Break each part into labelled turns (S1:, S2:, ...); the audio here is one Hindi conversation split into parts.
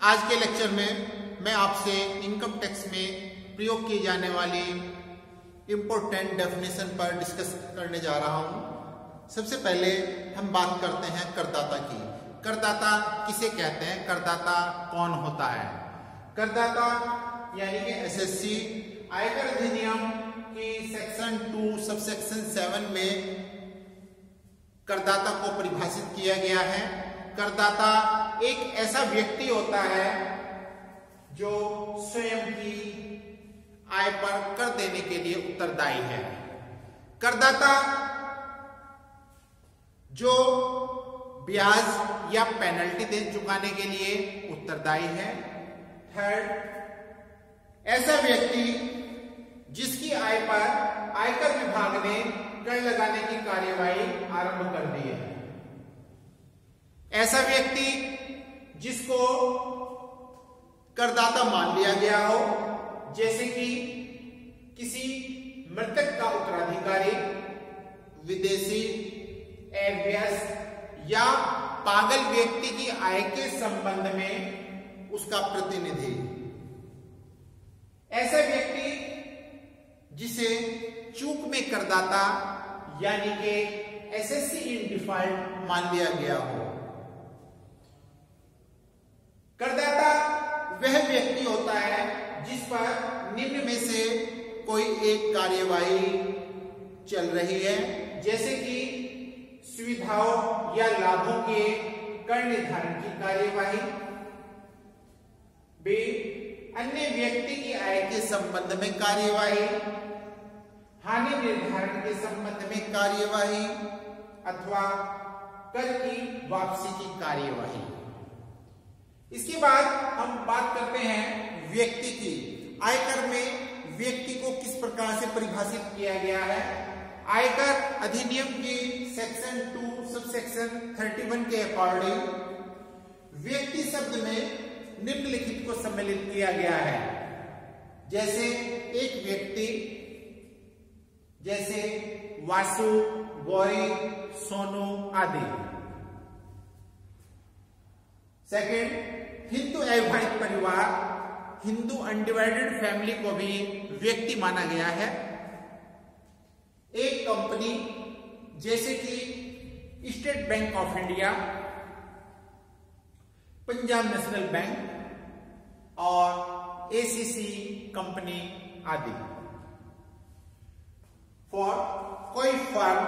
S1: आज के लेक्चर में मैं आपसे इनकम टैक्स में प्रयोग की जाने वाली इम्पोर्टेंट डेफिनेशन पर डिस्कस करने जा रहा हूं। सबसे पहले हम बात करते हैं करदाता की। करदाता किसे कहते हैं? करदाता कौन होता है? करदाता यानी कि एसएससी आयकर अधिनियम की सेक्शन 2 सबसेक्शन 7 में करदाता को परिभाषित किया गया है। करदाता एक ऐसा व्यक्ति होता है जो स्वयं की आय पर कर देने के लिए उत्तरदायी है। करदाता जो ब्याज या पेनल्टी दे चुकाने के लिए उत्तरदायी है। थर्ड, ऐसा व्यक्ति जिसकी आय पर आयकर विभाग ने कर लगाने की कार्यवाही आरंभ कर दी है। ऐसा व्यक्ति जिसको करदाता मान लिया गया हो, जैसे कि किसी मृतक का उत्तराधिकारी, विदेशी, अभ्यस्त या पागल व्यक्ति की आय के संबंध में उसका प्रतिनिधि। ऐसा व्यक्ति जिसे चूक में करदाता यानी कि एसएससी इन डिफॉल्ट मान लिया गया हो। करदाता वह व्यक्ति होता है जिस पर निम्न में से कोई एक कार्यवाही चल रही है, जैसे कि सुविधाओं या लाभों के कर निर्धारण की कार्यवाही, बी अन्य व्यक्ति की आय के संबंध में कार्यवाही, हानि निर्धारण के संबंध में कार्यवाही अथवा कर की वापसी की कार्यवाही। इसके बाद हम बात करते हैं व्यक्ति की। आयकर में व्यक्ति को किस प्रकार से परिभाषित किया गया है? आयकर अधिनियम की सेक्शन 2 सबसेक्शन 31 के अकॉर्डिंग व्यक्ति शब्द में निम्नलिखित को सम्मिलित किया गया है। जैसे एक व्यक्ति, जैसे वासु, गौरी, सोनू आदि। सेकंड, हिंदू अविभाजित परिवार, हिंदू अनडिवाइडेड फैमिली को भी व्यक्ति माना गया है। एक कंपनी जैसे कि state bank of India, Punjab national bank और एसीसी कंपनी आदि। फॉर कोई फर्म,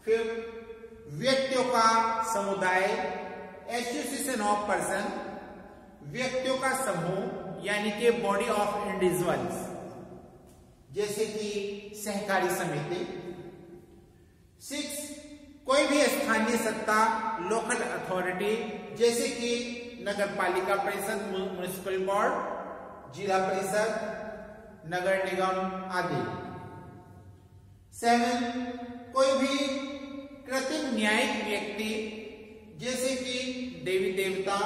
S1: फिर व्यक्तियों का समुदाय, एसोसिएशन ऑफ पर्सन, व्यक्तियों का समूह यानी कि बॉडी ऑफ इंडिविजुअल्स, जैसे कि सहकारी समिति। 6, कोई भी स्थानीय सत्ता, लोकल अथॉरिटी, जैसे कि नगर पालिका परिषद, म्युनिसिपल बोर्ड, जिला परिषद, नगर निगम आदि। 7, कोई भी कृत्रिम न्यायिक व्यक्ति, जैसे कि देवी देवता,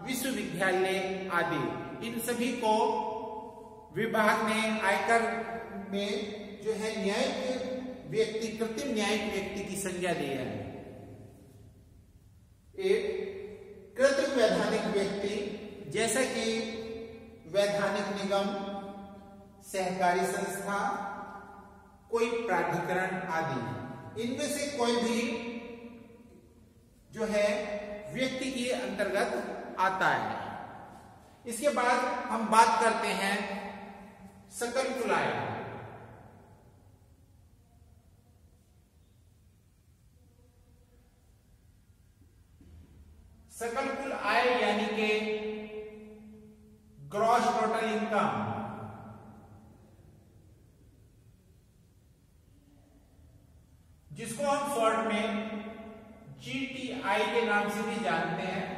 S1: विश्वविद्यालय आदि। इन सभी को विभाग ने आयकर में जो है न्यायिक व्यक्ति, कृत्रिम न्यायिक व्यक्ति की संज्ञा दी है। 8, कृत्रिम वैधानिक व्यक्ति, जैसा कि वैधानिक निगम, सहकारी संस्था, कोई प्राधिकरण आदि। इनमें से कोई भी जो है व्यक्ति के अंतर्गत आता है। इसके बाद हम बात करते हैं सकल कुल आय। सकल कुल आय यानी कि ग्रॉस टोटल इनकम, जिसको हम शॉर्ट में जीटीआई के नाम से भी जानते हैं।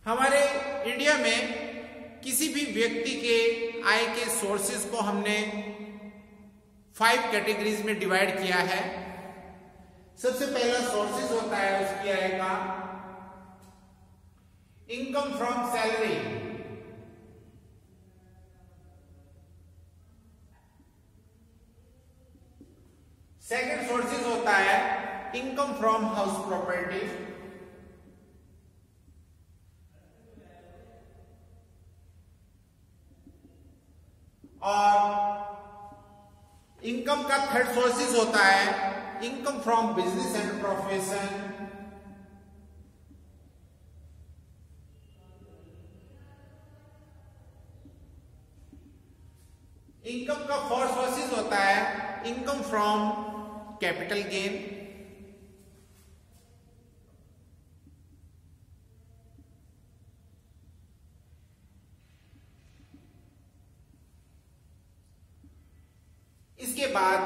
S1: हमारे इंडिया में किसी भी व्यक्ति के आय के सोर्सेज को हमने 5 कैटेगरीज में डिवाइड किया है। सबसे पहला सोर्सेज होता है उसकी आय का income from salary. Second sources होता है income from house property. Third sources होता है income from business and profession. Income का फोर्थ सोर्सेज होता है इनकम फ्रॉम कैपिटल गेन। इसके बाद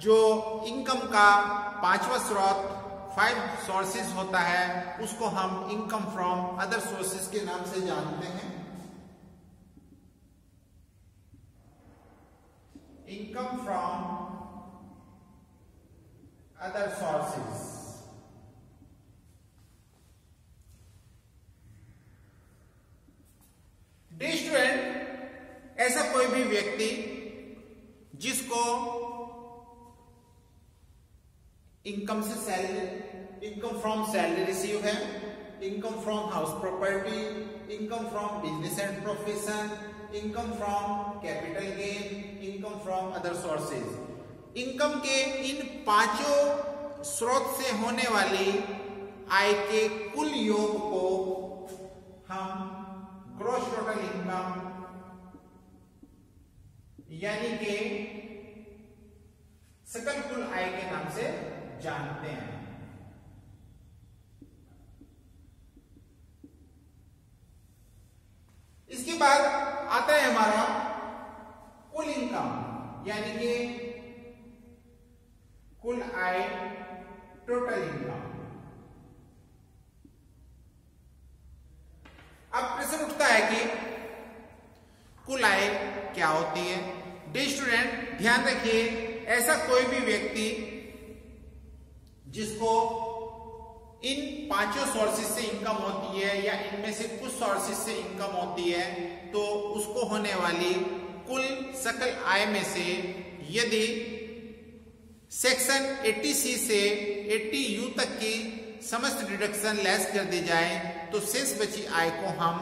S1: जो इनकम का पांचवा स्रोत 5 सोर्सेज होता है उसको हम इनकम फ्रॉम अदर सोर्सेज के नाम से जानते हैं। Income from other sources. Dear student, ऐसा कोई भी व्यक्ति जिसको इनकम से salary, income from salary receive है, income from house property, income from business and profession, income from capital gain, income from other sources. Income के इन पांचों स्रोत से होने वाली आय के कुल योग को हम ग्रॉस टोटल इनकम यानी कि सकल कुल आय के नाम से जानते हैं। इसके बाद आता है हमारा कुल इनकम यानी कि कुल आय, टोटल इनकम। अब प्रश्न उठता है कि कुल आय क्या होती है। डियर स्टूडेंट, ध्यान रखिए, ऐसा कोई भी व्यक्ति जिसको इन पांचों सोर्सेज से इनकम होती है या इनमें से कुछ सोर्सेज से इनकम होती है तो उसको होने वाली कुल सकल आय में से यदि सेक्शन 80C से 80U तक की समस्त डिडक्शन लेस कर दी जाए तो शेष बची आय को हम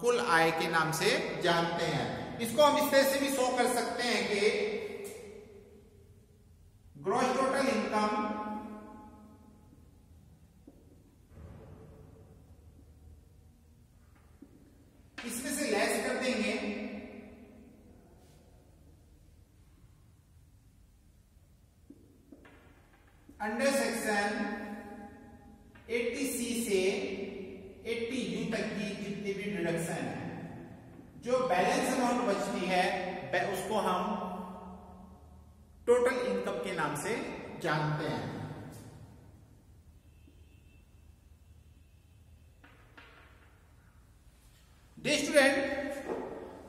S1: कुल आय के नाम से जानते हैं। इसको हम इस तरह से भी शो कर सकते हैं कि ग्रॉस टोटल इनकम इसमें से लेस कर देंगे अंडर सेक्शन 80C से 80U तक की जितनी भी डिडक्शन है, जो बैलेंस अमाउंट बचती है उसको हम टोटल इनकम के नाम से जानते हैं। डियर स्टूडेंट,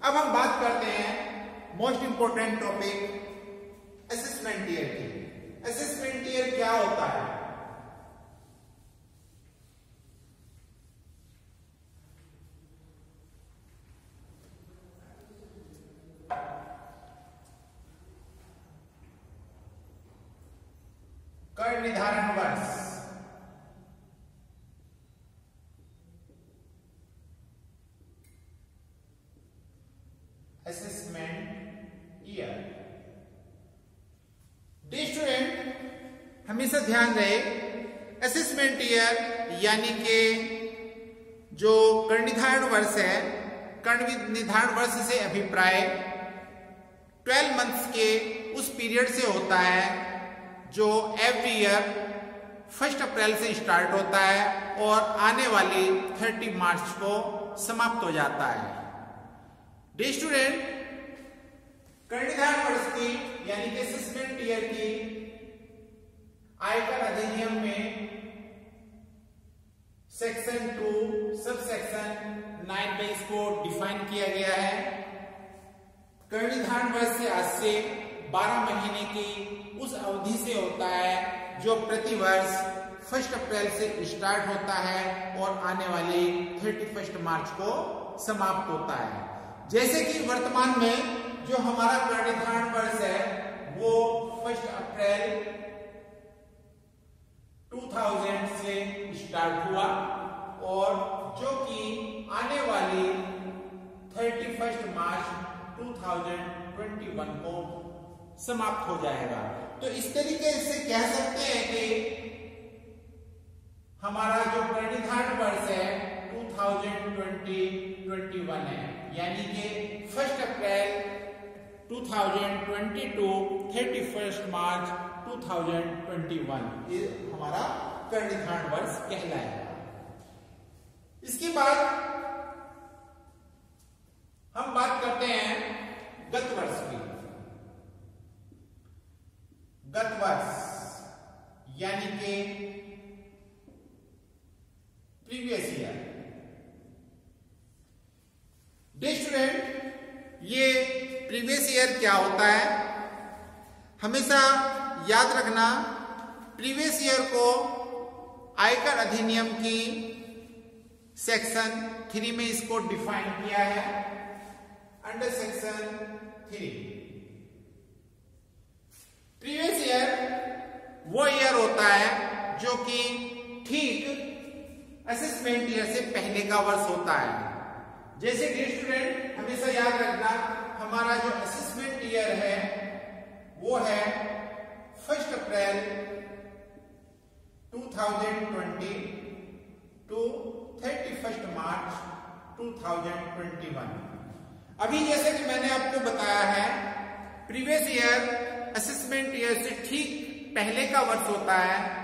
S1: अब हम बात करते हैं most important topic assessment year की। असेसमेंट ईयर क्या होता है? कर निर्धारण वर्ष। Assessment year. डियर स्टूडेंट, हमेशा ध्यान रहे असेसमेंट ईयर यानी कि जो कर निर्धारण वर्ष है, कर निर्धारण वर्ष से अभिप्राय 12 मंथ्स के उस पीरियड से होता है जो एवरी ईयर 1 अप्रैल से स्टार्ट होता है और आने वाली 30 मार्च को समाप्त हो जाता है। डियर स्टूडेंट, कर निर्धारण वर्ष की यानी कि असेसमेंट ईयर की आयकर अधिनियम में सेक्शन 2 सब सेक्शन 9 में इसको डिफाइन किया गया है। कर निर्धारण वर्ष से आज से 12 महीने की उस अवधि से होता है जो प्रति वर्ष 1 अप्रैल से स्टार्ट होता है और आने वाली 31 मार्च को समाप्त होता है। जैसे कि वर्तमान में जो हमारा कर निर्धारण वर्ष है वो 1 अप्रैल 2000 से स्टार्ट हुआ और जो कि आने वाली 31 मार्च 2021 को समाप्त हो जाएगा। तो इस तरीके से कह सकते हैं कि हमारा जो प्रणिधान वर्ष है 2020-21 है, यानी कि 1 अप्रैल 2022 31 मार्च 2021 ये हमारा प्रणिधान वर्ष कहलाएगा। इसके बाद हम बात करते हैं गत वर्ष की। गत वर्ष यानी कि प्रीवियस ईयर। डियर स्टूडेंट, ये प्रीवियस ईयर क्या होता है? हमेशा याद रखना, प्रीवियस ईयर को आयकर अधिनियम की सेक्शन 3 में इसको डिफाइन किया है। अंडर सेक्शन 3 प्रीवियस ईयर वो ईयर होता है जो कि ठीक असेसमेंट ईयर से पहले का वर्ष होता है। जैसे डियर स्टूडेंट, हमेशा याद रखना, हमारा जो असेसमेंट ईयर है वो है 1 अप्रैल 2020 टू 31 मार्च 2021। अभी जैसे कि मैंने आपको बताया है, प्रीवियस ईयर असेसमेंट ईयर से ठीक पहले का वर्ष होता है।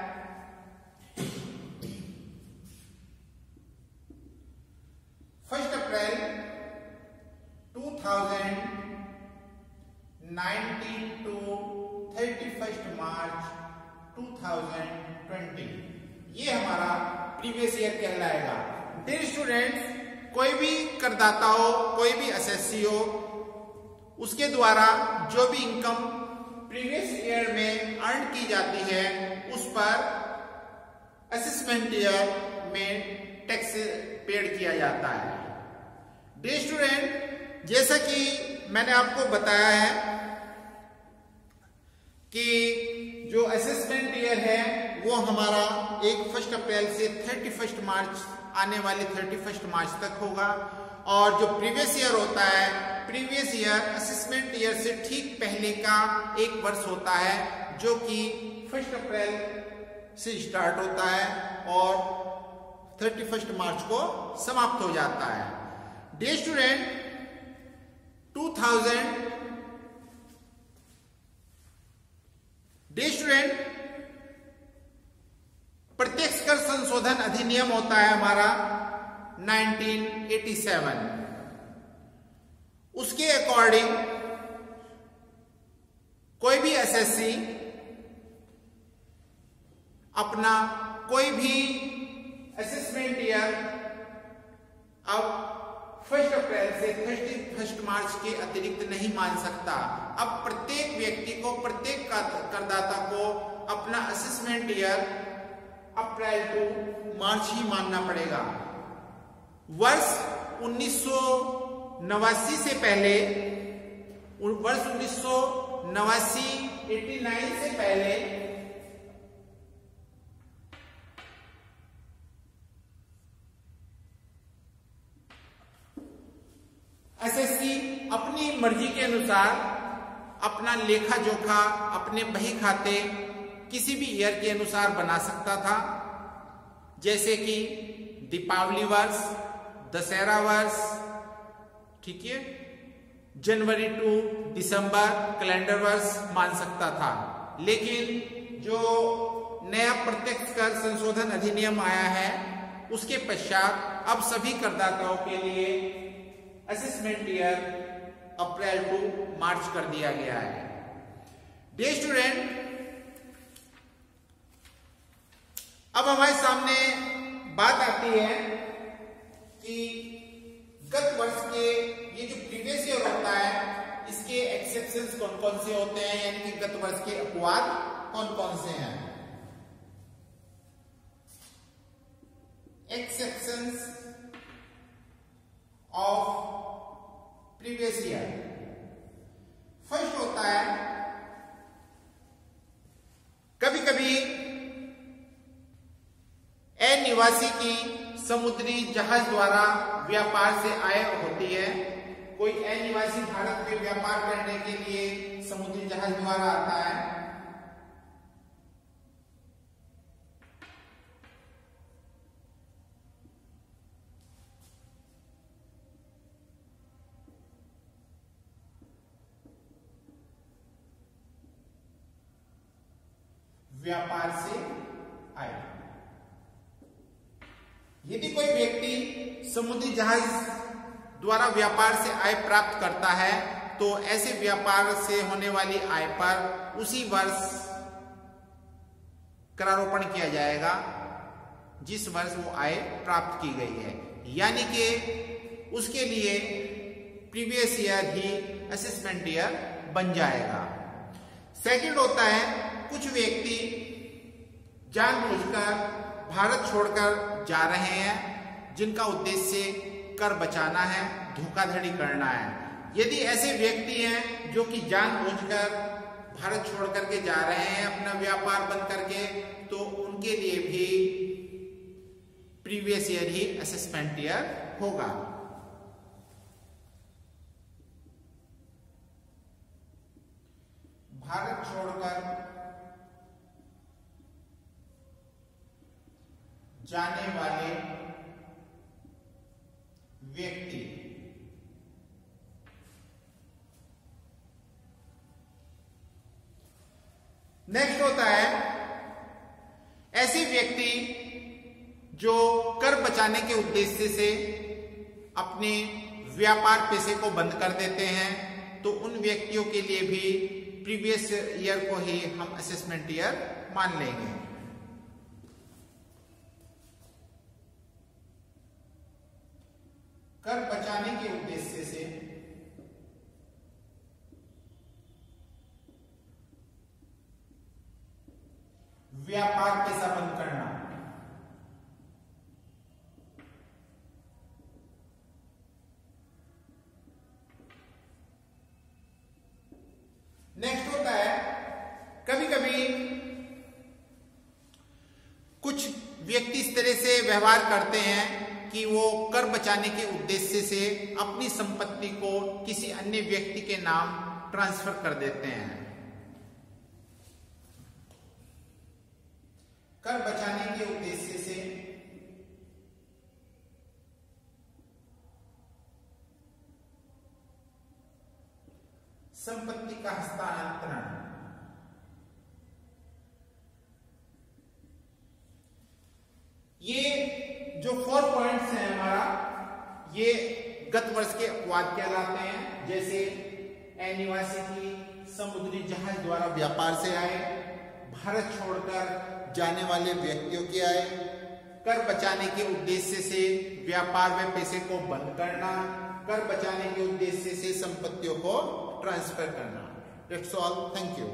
S1: 1 अप्रैल 2019 टू 31 मार्च 2020 ये हमारा प्रीवियस ईयर कहलाएगा। डियर स्टूडेंट्स, कोई भी करदाता हो, कोई भी असेसी हो, उसके द्वारा जो भी इनकम प्रीवियस ईयर में अर्न की जाती है उस पर असेसमेंट ईयर में टैक्स पेड किया जाता है। डियर स्टूडेंट, जैसा कि मैंने आपको बताया है कि जो असेसमेंट ईयर है वो हमारा 1 अप्रैल से 31 मार्च आने वाले 31 मार्च तक होगा, और जो प्रीवियस ईयर होता है, प्रीवियस ईयर असेसमेंट ईयर से ठीक पहले का एक वर्ष होता है जो कि 1 अप्रैल से स्टार्ट होता है और 31 मार्च को समाप्त हो जाता है। डियर स्टूडेंट, प्रत्यक्ष कर संशोधन अधिनियम होता है हमारा 1987। उसके अकॉर्डिंग कोई भी एसएससी अपना कोई भी असेसमेंट ईयर अब 1 अप्रैल से 31 मार्च के अतिरिक्त नहीं मान सकता। अब प्रत्येक व्यक्ति को, प्रत्येक करदाता को अपना असेसमेंट ईयर अप्रैल टू मार्च ही मानना पड़ेगा। वर्ष 1989 से पहले, वर्ष 1989 से पहले एसएससी अपनी मर्जी के अनुसार अपना लेखा जोखा, अपने बही खाते किसी भी ईयर के अनुसार बना सकता था, जैसे कि दीपावली वर्ष, दशहरा वर्ष, ठीक है, जनवरी टू दिसंबर कैलेंडर वर्ष मान सकता था। लेकिन जो नया प्रत्यक्ष कर संशोधन अधिनियम आया है उसके पश्चात अब सभी करदाताओं के लिए असेसमेंट ईयर अप्रैल टू मार्च कर दिया गया है। डियर स्टूडेंट, अब हमारे सामने बात आती है कि गत वर्ष के ये जो प्रीवियस ईयर होता है इसके एक्सेप्शंस कौन कौन से होते हैं, यानी कि गत वर्ष के अपवाद कौन कौन से हैं। Exceptions of previous year. First होता है, कभी कभी अनिवासी की समुद्री जहाज द्वारा व्यापार से आय होती है। कोई अनिवासी भारत में व्यापार करने के लिए समुद्री जहाज द्वारा आता है, व्यापार से आय। यदि कोई व्यक्ति समुद्री जहाज द्वारा व्यापार से आय प्राप्त करता है तो ऐसे व्यापार से होने वाली आय पर उसी वर्ष करारोपण किया जाएगा जिस वर्ष वो आय प्राप्त की गई है, यानी कि उसके लिए प्रीवियस ईयर ही असेसमेंट ईयर बन जाएगा। सेकंड होता है, कुछ व्यक्ति जानबूझकर भारत छोड़कर जा रहे हैं जिनका उद्देश्य कर बचाना है, धोखाधड़ी करना है। यदि ऐसे व्यक्ति हैं जो कि जानबूझकर भारत छोड़ करके जा रहे हैं अपना व्यापार बंद करके, तो उनके लिए भी प्रीवियस ईयर ही असेसमेंट ईयर होगा। भारत छोड़कर जाने वाले व्यक्ति नेक्स्ट होता है, ऐसे व्यक्ति जो कर बचाने के उद्देश्य से अपने व्यापार पेशे को बंद कर देते हैं, तो उन व्यक्तियों के लिए भी प्रीवियस ईयर को ही हम असेसमेंट ईयर मान लेंगे। कर बचाने के उद्देश्य से व्यापार पेशा बंद करना, नेक्स्ट होता है, कभी कभी कुछ व्यक्ति इस तरह से व्यवहार करते हैं कि वो कर बचाने के उद्देश्य से अपनी संपत्ति को किसी अन्य व्यक्ति के नाम ट्रांसफर कर देते हैं। कर बचाने के उद्देश्य से संपत्ति का हस्तांतरण, ये जो 4 पॉइंट्स हैं हमारा, ये गत वर्ष के अपवाद कहलाते हैं। जैसे अनिवासी की समुद्री जहाज द्वारा व्यापार से आए, भारत छोड़कर जाने वाले व्यक्तियों की आय, कर बचाने के उद्देश्य से व्यापार में पैसे को बंद करना, कर बचाने के उद्देश्य से संपत्तियों को ट्रांसफर करना। That's all, thank you.